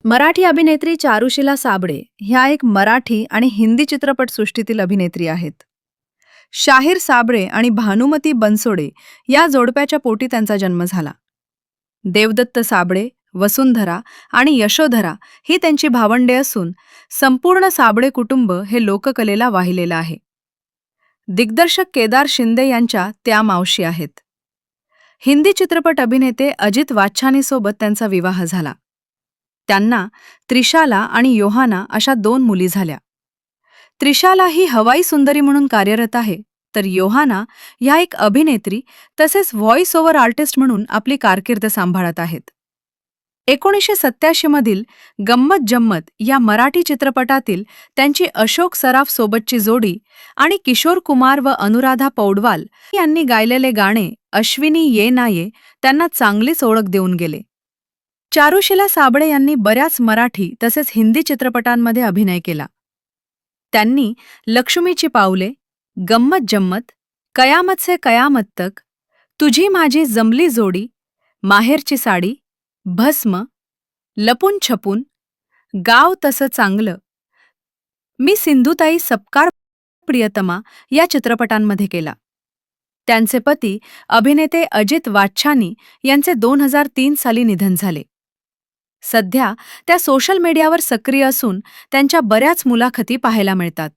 मराठी अभिनेत्री चारुशीला साबळे ह्या एक मराठी आणि हिंदी चित्रपटसृष्टीतील अभिनेत्री आहेत. शाहीर साबळे आणि भानुमती बनसोडे या जोडप्याच्या पोटी त्यांचा जन्म झाला. देवदत्त साबळे, वसुंधरा आणि यशोधरा ही त्यांची भावंडे असून संपूर्ण साबळे कुटुंब हे लोककलेला वाहिलेलं आहे. दिग्दर्शक केदार शिंदे यांच्या त्या मावशी आहेत. हिंदी चित्रपट अभिनेते अजित वाच्छानीसोबत त्यांचा विवाह झाला. त्यांना त्रिशाला आणि योहाना अशा 2 मुली झाल्या. त्रिशाला ही हवाई सुंदरी म्हणून कार्यरत आहे, तर योहाना ह्या एक अभिनेत्री तसेच व्हॉइस ओव्हर आर्टिस्ट म्हणून आपली कारकीर्द सांभाळत आहेत. 1987 मधील गंमत जम्मत या मराठी चित्रपटातील त्यांची अशोक सराफ सोबतची जोडी आणि किशोर कुमार व अनुराधा पौडवाल यांनी गायलेले गाणे अश्विनी ये ना ये त्यांना चांगलीच ओळख देऊन गेले. चारुशीला साबळे यांनी बऱ्याच मराठी तसेच हिंदी चित्रपटांमध्ये अभिनय केला. त्यांनी लक्ष्मीची पावले, गंमत जम्मत, कयामत से कयामत तक, तुझी माझी जमली जोडी, माहेरची साडी, भस्म, लपून छपून, गाव तसं चांगलं, मी सिंधुताई सपकाळ प्रियतमा या चित्रपटांमध्ये केला. त्यांचे पती अभिनेते अजित वाच्छानी यांचे 2003 साली निधन झाले. सध्या त्या सोशल मीडियावर सक्रिय असून त्यांच्या बऱ्याच मुलाखती पाहायला मिळतात.